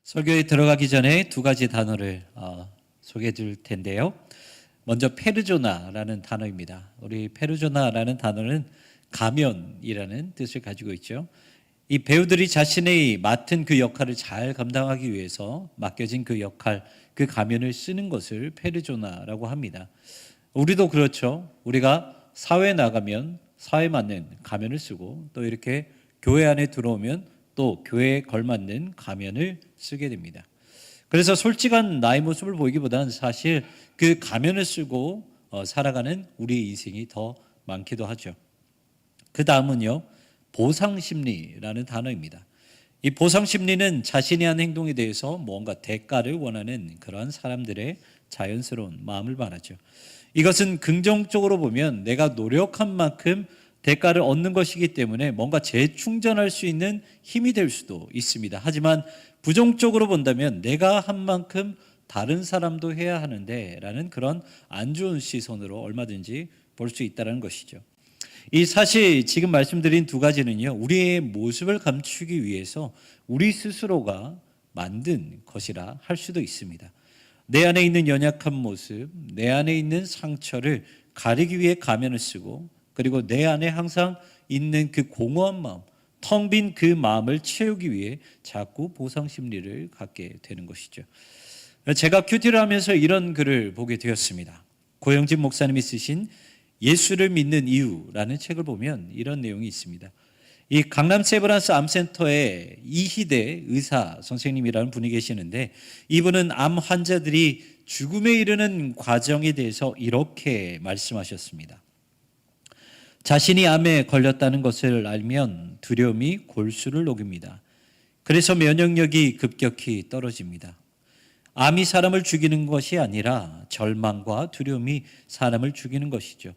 설교에 들어가기 전에 두 가지 단어를 소개해 드릴 텐데요. 먼저 페르조나라는 단어입니다. 우리 페르조나라는 단어는 가면이라는 뜻을 가지고 있죠. 이 배우들이 자신의 맡은 그 역할을 잘 감당하기 위해서 맡겨진 그 역할, 그 가면을 쓰는 것을 페르조나라고 합니다. 우리도 그렇죠. 우리가 사회에 나가면 사회에 맞는 가면을 쓰고, 또 이렇게 교회 안에 들어오면 또 교회에 걸맞는 가면을 쓰게 됩니다. 그래서 솔직한 나의 모습을 보이기보다는 사실 그 가면을 쓰고 살아가는 우리의 인생이 더 많기도 하죠. 그 다음은요, 보상심리라는 단어입니다. 이 보상심리는 자신이 한 행동에 대해서 뭔가 대가를 원하는 그러한 사람들의 자연스러운 마음을 말하죠. 이것은 긍정적으로 보면 내가 노력한 만큼 대가를 얻는 것이기 때문에 뭔가 재충전할 수 있는 힘이 될 수도 있습니다. 하지만 부정적으로 본다면 내가 한 만큼 다른 사람도 해야 하는데 라는 그런 안 좋은 시선으로 얼마든지 볼 수 있다는 것이죠. 이 사실 지금 말씀드린 두 가지는요, 우리의 모습을 감추기 위해서 우리 스스로가 만든 것이라 할 수도 있습니다. 내 안에 있는 연약한 모습, 내 안에 있는 상처를 가리기 위해 가면을 쓰고, 그리고 내 안에 항상 있는 그 공허한 마음, 텅 빈 그 마음을 채우기 위해 자꾸 보상 심리를 갖게 되는 것이죠. 제가 큐티를 하면서 이런 글을 보게 되었습니다. 고영진 목사님이 쓰신 예수를 믿는 이유라는 책을 보면 이런 내용이 있습니다. 이 강남 세브란스 암센터에 이희대 의사 선생님이라는 분이 계시는데, 이분은 암 환자들이 죽음에 이르는 과정에 대해서 이렇게 말씀하셨습니다. 자신이 암에 걸렸다는 것을 알면 두려움이 골수를 녹입니다. 그래서 면역력이 급격히 떨어집니다. 암이 사람을 죽이는 것이 아니라 절망과 두려움이 사람을 죽이는 것이죠.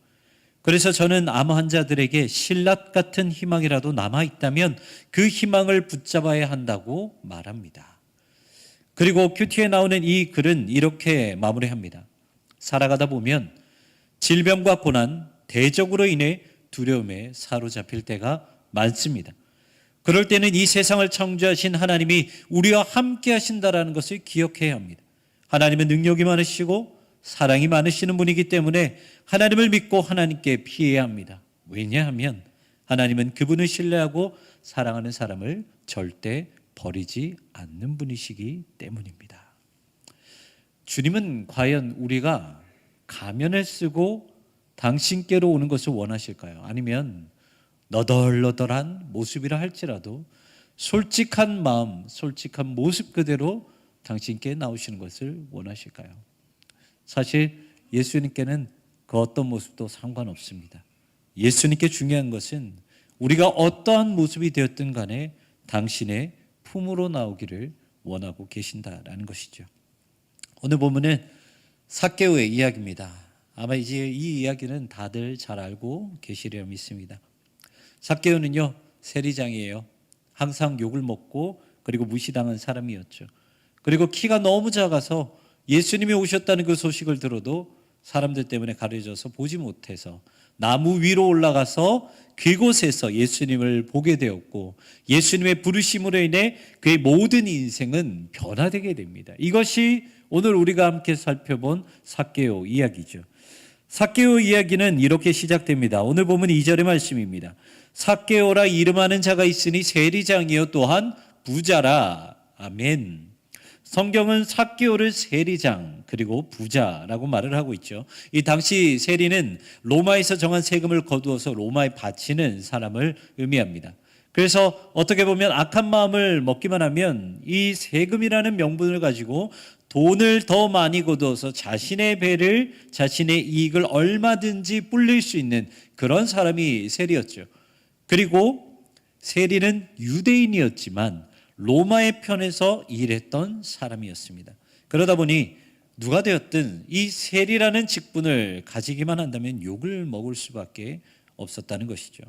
그래서 저는 암 환자들에게 신라 같은 희망이라도 남아있다면 그 희망을 붙잡아야 한다고 말합니다. 그리고 큐티에 나오는 이 글은 이렇게 마무리합니다. 살아가다 보면 질병과 고난, 대적으로 인해 두려움에 사로잡힐 때가 많습니다. 그럴 때는 이 세상을 창조하신 하나님이 우리와 함께 하신다는 것을 기억해야 합니다. 하나님은 능력이 많으시고 사랑이 많으시는 분이기 때문에 하나님을 믿고 하나님께 피해야 합니다. 왜냐하면 하나님은 그분을 신뢰하고 사랑하는 사람을 절대 버리지 않는 분이시기 때문입니다. 주님은 과연 우리가 가면을 쓰고 당신께로 오는 것을 원하실까요? 아니면 너덜너덜한 모습이라 할지라도 솔직한 마음, 솔직한 모습 그대로 당신께 나오시는 것을 원하실까요? 사실 예수님께는 그 어떤 모습도 상관없습니다. 예수님께 중요한 것은 우리가 어떠한 모습이 되었든 간에 당신의 품으로 나오기를 원하고 계신다라는 것이죠. 오늘 본문은 삭개오의 이야기입니다. 아마 이제 이 이야기는 다들 잘 알고 계시리라 믿습니다. 삭개오는요, 세리장이에요. 항상 욕을 먹고 그리고 무시당한 사람이었죠. 그리고 키가 너무 작아서 예수님이 오셨다는 그 소식을 들어도 사람들 때문에 가려져서 보지 못해서 나무 위로 올라가서 그곳에서 예수님을 보게 되었고, 예수님의 부르심으로 인해 그의 모든 인생은 변화되게 됩니다. 이것이 오늘 우리가 함께 살펴본 삭개오 이야기죠. 삭개오 이야기는 이렇게 시작됩니다. 오늘 보면 2절의 말씀입니다. 삭개오라 이름하는 자가 있으니 세리장이요 또한 부자라. 아멘. 성경은 삭개오를 세리장 그리고 부자라고 말을 하고 있죠. 이 당시 세리는 로마에서 정한 세금을 거두어서 로마에 바치는 사람을 의미합니다. 그래서 어떻게 보면 악한 마음을 먹기만 하면 이 세금이라는 명분을 가지고 돈을 더 많이 거두어서 자신의 배를, 자신의 이익을 얼마든지 불릴 수 있는 그런 사람이 세리였죠. 그리고 세리는 유대인이었지만 로마의 편에서 일했던 사람이었습니다. 그러다 보니 누가 되었든 이 세리라는 직분을 가지기만 한다면 욕을 먹을 수밖에 없었다는 것이죠.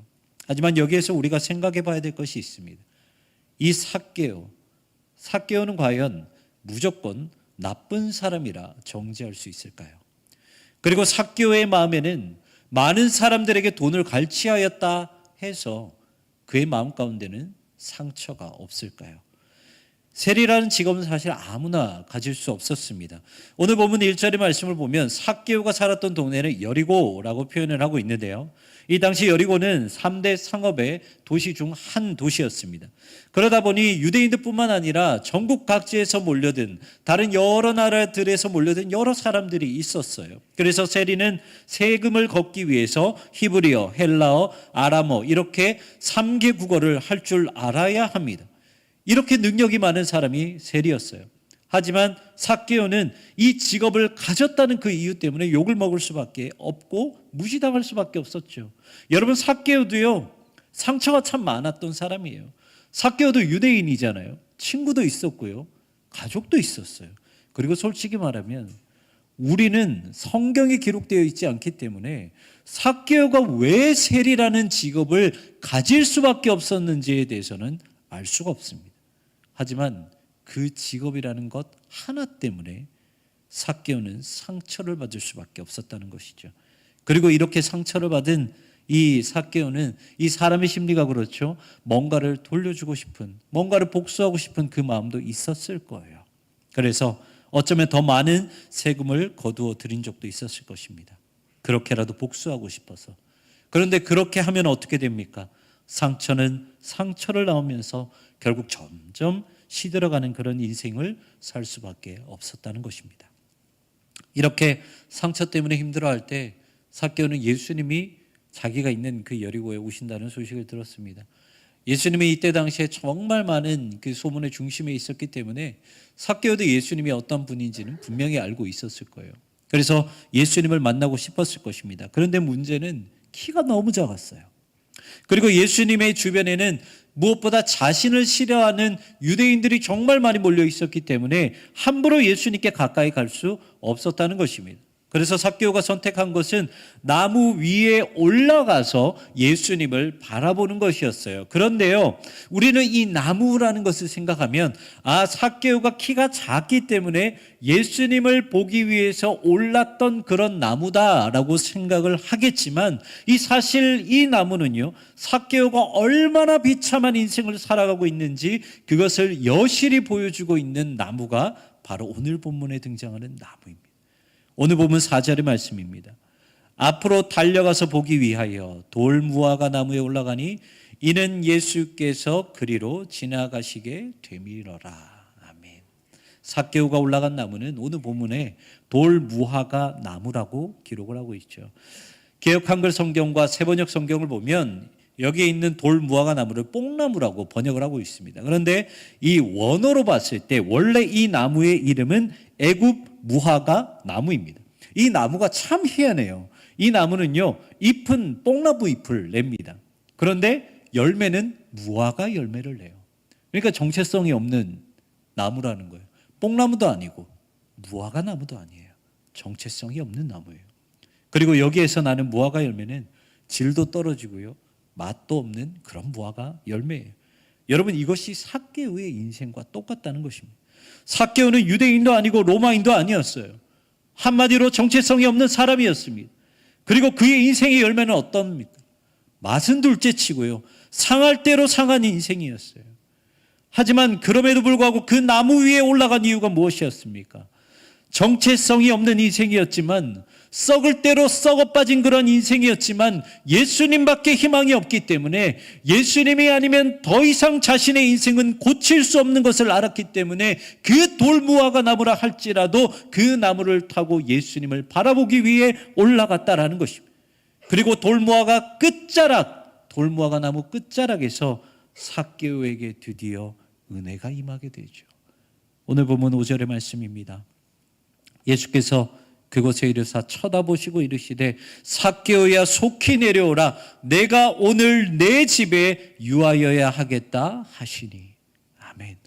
하지만 여기에서 우리가 생각해 봐야 될 것이 있습니다. 이 삭개오는 과연 무조건 나쁜 사람이라 정죄할 수 있을까요? 그리고 삭개오의 마음에는 많은 사람들에게 돈을 갈취하였다 해서 그의 마음 가운데는 상처가 없을까요? 세리라는 직업은 사실 아무나 가질 수 없었습니다. 오늘 본문 1절의 말씀을 보면 삭개오가 살았던 동네는 여리고라고 표현을 하고 있는데요. 이 당시 여리고는 3대 상업의 도시 중 한 도시였습니다. 그러다 보니 유대인들뿐만 아니라 전국 각지에서 몰려든 다른 여러 나라들에서 몰려든 여러 사람들이 있었어요. 그래서 세리는 세금을 걷기 위해서 히브리어, 헬라어, 아람어 이렇게 3개 국어를 할 줄 알아야 합니다. 이렇게 능력이 많은 사람이 세리였어요. 하지만 삭개오는 이 직업을 가졌다는 그 이유 때문에 욕을 먹을 수밖에 없고 무시당할 수밖에 없었죠. 여러분, 삭개오도요, 상처가 참 많았던 사람이에요. 삭개오도 유대인이잖아요. 친구도 있었고요, 가족도 있었어요. 그리고 솔직히 말하면 우리는 성경에 기록되어 있지 않기 때문에 삭개오가 왜 세리라는 직업을 가질 수밖에 없었는지에 대해서는 알 수가 없습니다. 하지만 그 직업이라는 것 하나 때문에 삭개오는 상처를 받을 수밖에 없었다는 것이죠. 그리고 이렇게 상처를 받은 이 삭개오는, 이 사람의 심리가 그렇죠, 뭔가를 돌려주고 싶은, 뭔가를 복수하고 싶은 그 마음도 있었을 거예요. 그래서 어쩌면 더 많은 세금을 거두어 드린 적도 있었을 것입니다. 그렇게라도 복수하고 싶어서. 그런데 그렇게 하면 어떻게 됩니까? 상처는 상처를 낳으면서 결국 점점 시들어가는 그런 인생을 살 수밖에 없었다는 것입니다. 이렇게 상처 때문에 힘들어할 때 삭개오는 예수님이 자기가 있는 그 여리고에 오신다는 소식을 들었습니다. 예수님이 이때 당시에 정말 많은 그 소문의 중심에 있었기 때문에 삭개오도 예수님이 어떤 분인지는 분명히 알고 있었을 거예요. 그래서 예수님을 만나고 싶었을 것입니다. 그런데 문제는 키가 너무 작았어요. 그리고 예수님의 주변에는 무엇보다 자신을 싫어하는 유대인들이 정말 많이 몰려 있었기 때문에 함부로 예수님께 가까이 갈 수 없었다는 것입니다. 그래서 삭개오가 선택한 것은 나무 위에 올라가서 예수님을 바라보는 것이었어요. 그런데요, 우리는 이 나무라는 것을 생각하면 삭개오가 키가 작기 때문에 예수님을 보기 위해서 올랐던 그런 나무다라고 생각을 하겠지만 사실 이 나무는요, 삭개오가 얼마나 비참한 인생을 살아가고 있는지 그것을 여실히 보여주고 있는 나무가 바로 오늘 본문에 등장하는 나무입니다. 오늘 보면 4절의 말씀입니다. 앞으로 달려가서 보기 위하여 돌무화과 나무에 올라가니 이는 예수께서 그리로 지나가시게 되밀어라. 아멘. 삭개오가 올라간 나무는 오늘 본문에 돌무화과 나무라고 기록을 하고 있죠. 개역 한글 성경과 세번역 성경을 보면 여기에 있는 돌무화과 나무를 뽕나무라고 번역을 하고 있습니다. 그런데 이 원어로 봤을 때 원래 이 나무의 이름은 애굽 무화과 나무입니다. 이 나무가 참 희한해요. 이 나무는요, 잎은 뽕나무 잎을 냅니다. 그런데 열매는 무화과 열매를 내요. 그러니까 정체성이 없는 나무라는 거예요. 뽕나무도 아니고 무화과 나무도 아니에요. 정체성이 없는 나무예요. 그리고 여기에서 나는 무화과 열매는 질도 떨어지고요, 맛도 없는 그런 무화과 열매예요. 여러분, 이것이 삭개오의 인생과 똑같다는 것입니다. 삭개오는 유대인도 아니고 로마인도 아니었어요. 한마디로 정체성이 없는 사람이었습니다. 그리고 그의 인생의 열매는 어떻습니까? 맛은 둘째치고요, 상할 대로 상한 인생이었어요. 하지만 그럼에도 불구하고 그 나무 위에 올라간 이유가 무엇이었습니까? 정체성이 없는 인생이었지만, 썩을 대로 썩어 빠진 그런 인생이었지만 예수님밖에 희망이 없기 때문에 예수님이 아니면 더 이상 자신의 인생은 고칠 수 없는 것을 알았기 때문에 그 돌무화과 나무라 할지라도 그 나무를 타고 예수님을 바라보기 위해 올라갔다라는 것입니다. 그리고 돌무화과 나무 끝자락에서 삭개오에게 드디어 은혜가 임하게 되죠. 오늘 보면 5절의 말씀입니다. 예수께서 그곳에 이르사 쳐다보시고 이르시되 삭개오야 속히 내려오라, 내가 오늘 내 집에 유하여야 하겠다 하시니. 아멘.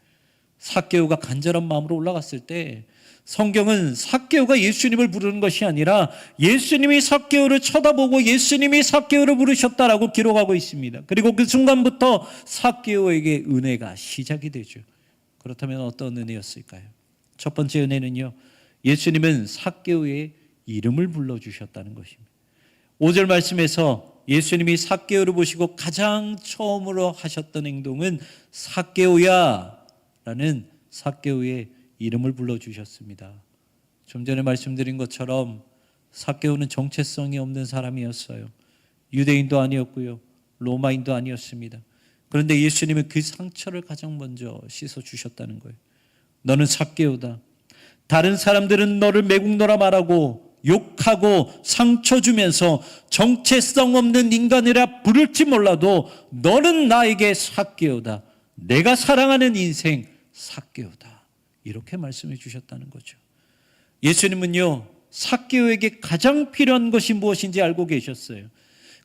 삭개오가 간절한 마음으로 올라갔을 때 성경은 삭개오가 예수님을 부르는 것이 아니라 예수님이 삭개오를 쳐다보고 예수님이 삭개오를 부르셨다라고 기록하고 있습니다. 그리고 그 순간부터 삭개오에게 은혜가 시작이 되죠. 그렇다면 어떤 은혜였을까요? 첫 번째 은혜는요, 예수님은 삭개오의 이름을 불러주셨다는 것입니다. 5절 말씀에서 예수님이 삭개오를 보시고 가장 처음으로 하셨던 행동은 삭개오야 라는 삭개오의 이름을 불러주셨습니다. 좀 전에 말씀드린 것처럼 삭개오는 정체성이 없는 사람이었어요. 유대인도 아니었고요, 로마인도 아니었습니다. 그런데 예수님은 그 상처를 가장 먼저 씻어주셨다는 거예요. 너는 삭개오다. 다른 사람들은 너를 매국노라 말하고 욕하고 상처 주면서 정체성 없는 인간이라 부를지 몰라도 너는 나에게 삭개오다. 내가 사랑하는 인생 삭개오다. 이렇게 말씀해 주셨다는 거죠. 예수님은요, 삭개오에게 가장 필요한 것이 무엇인지 알고 계셨어요.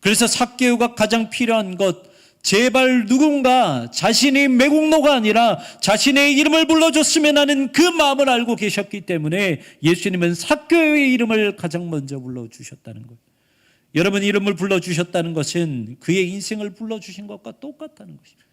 그래서 삭개오가 가장 필요한 것, 제발 누군가 자신이 매국노가 아니라 자신의 이름을 불러줬으면 하는 그 마음을 알고 계셨기 때문에 예수님은 삭개오의 이름을 가장 먼저 불러주셨다는 거예요. 여러분, 이름을 불러주셨다는 것은 그의 인생을 불러주신 것과 똑같다는 것입니다.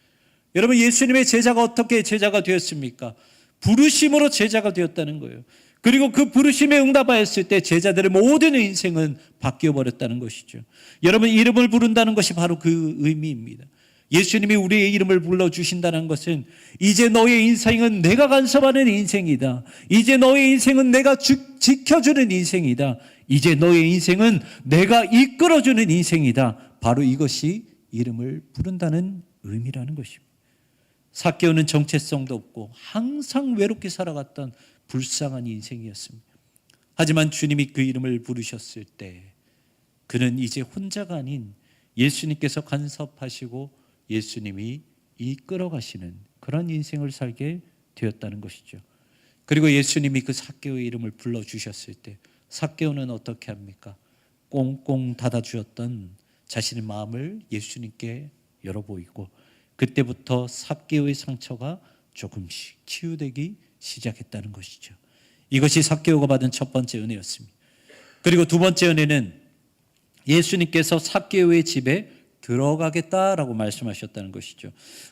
여러분, 예수님의 제자가 어떻게 제자가 되었습니까? 부르심으로 제자가 되었다는 거예요. 그리고 그 부르심에 응답하였을 때 제자들의 모든 인생은 바뀌어버렸다는 것이죠. 여러분, 이름을 부른다는 것이 바로 그 의미입니다. 예수님이 우리의 이름을 불러주신다는 것은 이제 너의 인생은 내가 간섭하는 인생이다. 이제 너의 인생은 내가 지켜주는 인생이다. 이제 너의 인생은 내가 이끌어주는 인생이다. 바로 이것이 이름을 부른다는 의미라는 것입니다. 삭개오는 정체성도 없고 항상 외롭게 살아갔던 불쌍한 인생이었습니다. 하지만 주님이 그 이름을 부르셨을 때 그는 이제 혼자가 아닌 예수님께서 간섭하시고 예수님이 이끌어 가시는 그런 인생을 살게 되었다는 것이죠. 그리고 예수님이 그 삭개오의 이름을 불러주셨을 때 삭개오는 어떻게 합니까? 꽁꽁 닫아주었던 자신의 마음을 예수님께 열어보이고 그때부터 삭개오의 상처가 조금씩 치유되기 시작했다는 것이죠. 이것이 삭개오가 받은 첫 번째 은혜였습니다. 그리고 두 번째 은혜는 예수님께서 삭개오의 집에 들어가겠다라고 말씀하셨다는 것이죠.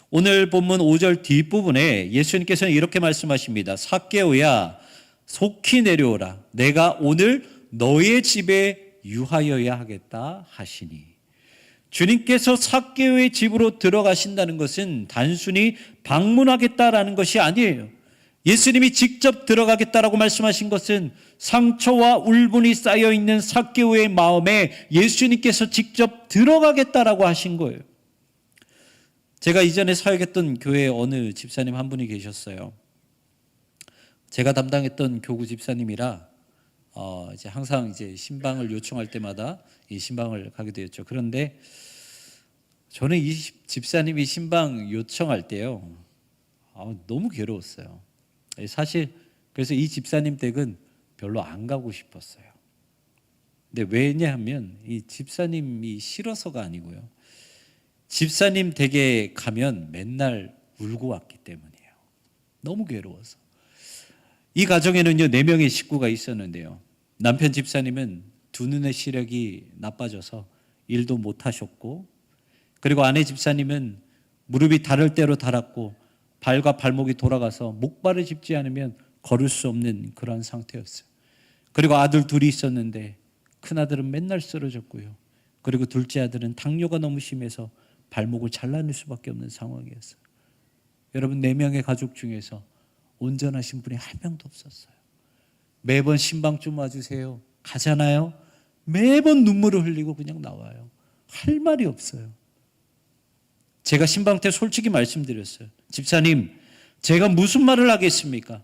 오늘 본문 5절 뒷부분에 예수님께서는 이렇게 말씀하십니다. 삭개오야, 속히 내려오라. 내가 오늘 너의 집에 유하여야 하겠다 하시니. 주님께서 삭개오의 집으로 들어가신다는 것은 단순히 방문하겠다라는 것이 아니에요. 예수님이 직접 들어가겠다라고 말씀하신 것은 상처와 울분이 쌓여있는 삭개오의 마음에 예수님께서 직접 들어가겠다라고 하신 거예요. 제가 이전에 사역했던 교회에 어느 집사님 한 분이 계셨어요. 제가 담당했던 교구 집사님이라 이제 항상 이제 신방을 요청할 때마다 이 신방을 가게 되었죠. 그런데 저는 이 집사님이 신방 요청할 때요, 너무 괴로웠어요. 사실 그래서 이 집사님 댁은 별로 안 가고 싶었어요. 근데 왜냐하면 이 집사님이 싫어서가 아니고요, 집사님 댁에 가면 맨날 울고 왔기 때문이에요. 너무 괴로워서. 이 가정에는요 4명의 식구가 있었는데요, 남편 집사님은 두 눈의 시력이 나빠져서 일도 못 하셨고, 그리고 아내 집사님은 무릎이 닳을 대로 닳았고 발과 발목이 돌아가서 목발을 짚지 않으면 걸을 수 없는 그런 상태였어요. 그리고 아들 둘이 있었는데 큰아들은 맨날 쓰러졌고요, 그리고 둘째 아들은 당뇨가 너무 심해서 발목을 잘라낼 수밖에 없는 상황이었어요. 여러분, 4명의 가족 중에서 온전하신 분이 한 명도 없었어요. 매번 신방 좀 와주세요 가잖아요, 매번 눈물을 흘리고 그냥 나와요. 할 말이 없어요. 제가 신방 때 솔직히 말씀드렸어요. 집사님, 제가 무슨 말을 하겠습니까?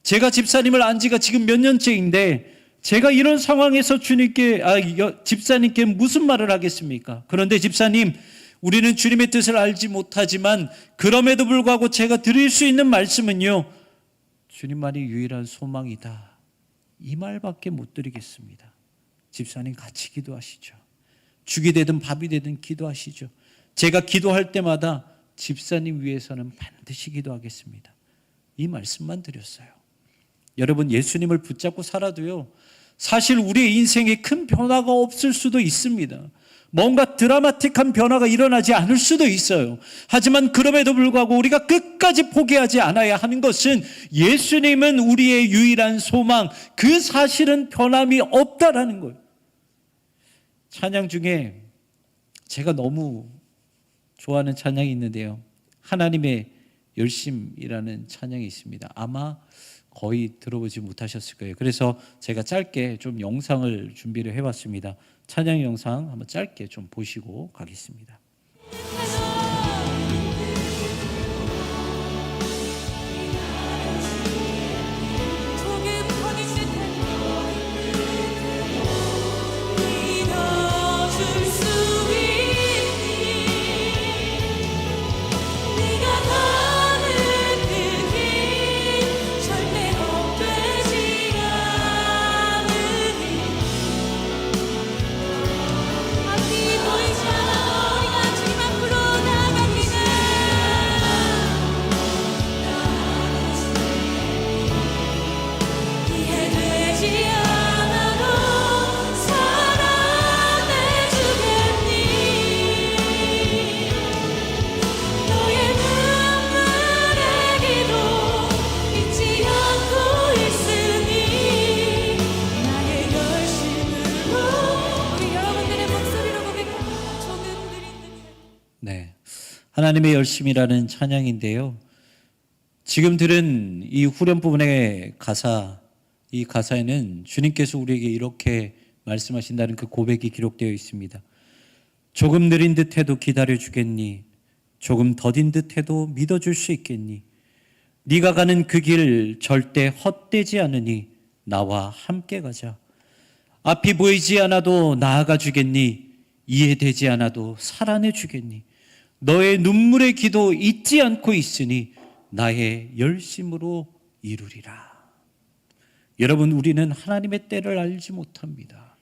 제가 집사님을 안 지가 지금 몇 년째인데 제가 이런 상황에서 집사님께 무슨 말을 하겠습니까? 그런데 집사님, 우리는 주님의 뜻을 알지 못하지만 그럼에도 불구하고 제가 드릴 수 있는 말씀은요, 주님만이 유일한 소망이다, 이 말밖에 못 드리겠습니다. 집사님 같이 기도하시죠. 죽이 되든 밥이 되든 기도하시죠. 제가 기도할 때마다 집사님 위해서는 반드시 기도하겠습니다. 이 말씀만 드렸어요. 여러분, 예수님을 붙잡고 살아도요, 사실 우리의 인생에 큰 변화가 없을 수도 있습니다. 뭔가 드라마틱한 변화가 일어나지 않을 수도 있어요. 하지만 그럼에도 불구하고 우리가 끝까지 포기하지 않아야 하는 것은 예수님은 우리의 유일한 소망, 그 사실은 변함이 없다라는 거예요. 찬양 중에 제가 너무 좋아하는 찬양이 있는데요, 하나님의 열심이라는 찬양이 있습니다. 아마 거의 들어보지 못하셨을 거예요. 그래서 제가 짧게 좀 영상을 준비를 해봤습니다. 찬양 영상 한번 짧게 좀 보시고 가겠습니다. 네, 하나님의 열심이라는 찬양인데요. 지금 들은 이 후렴 부분의 가사, 이 가사에는 주님께서 우리에게 이렇게 말씀하신다는 그 고백이 기록되어 있습니다. 조금 느린 듯해도 기다려주겠니? 조금 더딘 듯해도 믿어줄 수 있겠니? 네가 가는 그 길 절대 헛되지 않으니 나와 함께 가자. 앞이 보이지 않아도 나아가 주겠니? 이해되지 않아도 살아내 주겠니? 너의 눈물의 기도 잊지 않고 있으니 나의 열심으로 이루리라. 여러분, 우리는 하나님의 때를 알지 못합니다.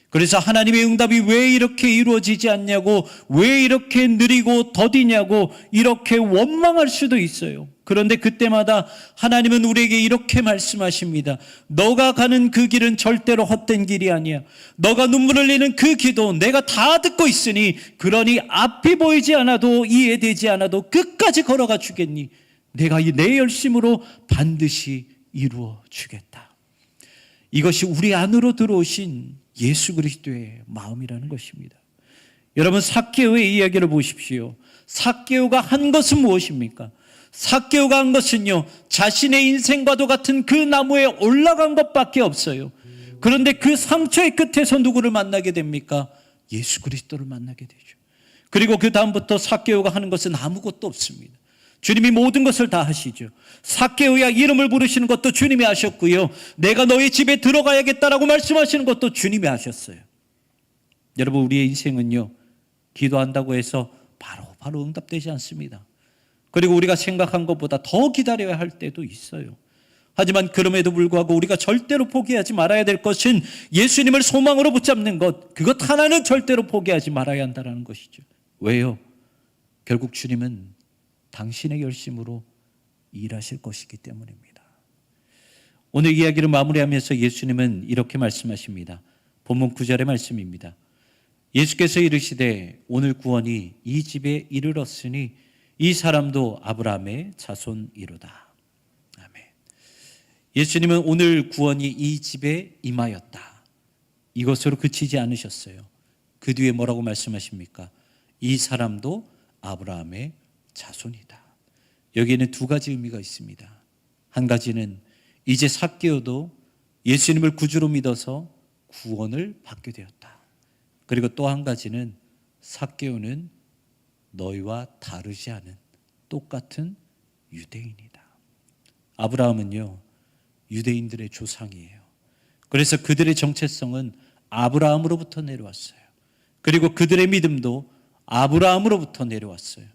그래서 하나님의 응답이 왜 이렇게 이루어지지 않냐고, 왜 이렇게 느리고 더디냐고 이렇게 원망할 수도 있어요. 그런데 그때마다 하나님은 우리에게 이렇게 말씀하십니다. 너가 가는 그 길은 절대로 헛된 길이 아니야. 너가 눈물 흘리는 그 기도 내가 다 듣고 있으니, 그러니 앞이 보이지 않아도 이해되지 않아도 끝까지 걸어가 주겠니? 내가 내 열심으로 반드시 이루어 주겠다. 이것이 우리 안으로 들어오신 예수 그리스도의 마음이라는 것입니다. 여러분, 삭개오의 이야기를 보십시오. 삭개오가 한 것은 무엇입니까? 삭개오가 한 것은요, 자신의 인생과도 같은 그 나무에 올라간 것밖에 없어요. 그런데 그 상처의 끝에서 누구를 만나게 됩니까? 예수 그리스도를 만나게 되죠. 그리고 그 다음부터 삭개오가 하는 것은 아무것도 없습니다. 주님이 모든 것을 다 하시죠. 삭개오야 이름을 부르시는 것도 주님이 하셨고요, 내가 너희 집에 들어가야겠다라고 말씀하시는 것도 주님이 하셨어요. 여러분, 우리의 인생은요, 기도한다고 해서 바로 응답되지 않습니다. 그리고 우리가 생각한 것보다 더 기다려야 할 때도 있어요. 하지만 그럼에도 불구하고 우리가 절대로 포기하지 말아야 될 것은 예수님을 소망으로 붙잡는 것, 그것 하나는 절대로 포기하지 말아야 한다는 것이죠. 왜요? 결국 주님은 당신의 열심으로 일하실 것이기 때문입니다. 오늘 이야기를 마무리하면서 예수님은 이렇게 말씀하십니다. 본문 9절의 말씀입니다. 예수께서 이르시되 오늘 구원이 이 집에 이르렀으니 이 사람도 아브라함의 자손이로다. 아멘. 예수님은 오늘 구원이 이 집에 임하였다, 이것으로 그치지 않으셨어요. 그 뒤에 뭐라고 말씀하십니까? 이 사람도 아브라함의 자손이다. 여기에는 두 가지 의미가 있습니다. 한 가지는 이제 삭개오도 예수님을 구주로 믿어서 구원을 받게 되었다. 그리고 또 한 가지는 삭개오는 너희와 다르지 않은 똑같은 유대인이다. 아브라함은요, 유대인들의 조상이에요. 그래서 그들의 정체성은 아브라함으로부터 내려왔어요. 그리고 그들의 믿음도 아브라함으로부터 내려왔어요.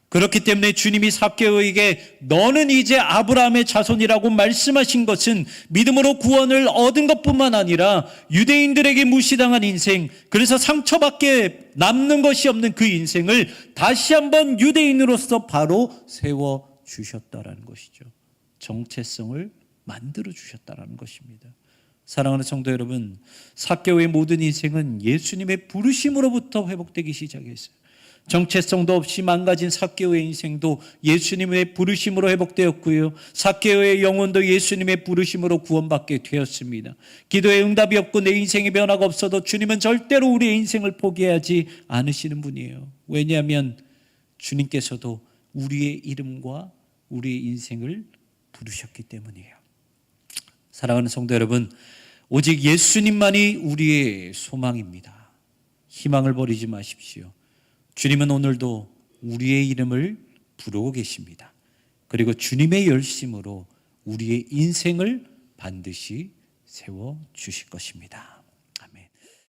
그렇기 때문에 주님이 삭개오에게 너는 이제 아브라함의 자손이라고 말씀하신 것은 믿음으로 구원을 얻은 것뿐만 아니라 유대인들에게 무시당한 인생, 그래서 상처밖에 남는 것이 없는 그 인생을 다시 한번 유대인으로서 바로 세워주셨다라는 것이죠. 정체성을 만들어주셨다라는 것입니다. 사랑하는 성도 여러분, 삭개오의 모든 인생은 예수님의 부르심으로부터 회복되기 시작했어요. 정체성도 없이 망가진 삭개오의 인생도 예수님의 부르심으로 회복되었고요, 삭개오의 영혼도 예수님의 부르심으로 구원받게 되었습니다. 기도에 응답이 없고 내 인생의 변화가 없어도 주님은 절대로 우리의 인생을 포기하지 않으시는 분이에요. 왜냐하면 주님께서도 우리의 이름과 우리의 인생을 부르셨기 때문이에요. 사랑하는 성도 여러분, 오직 예수님만이 우리의 소망입니다. 희망을 버리지 마십시오. 주님은 오늘도 우리의 이름을 부르고 계십니다. 그리고 주님의 열심으로 우리의 인생을 반드시 세워주실 것입니다.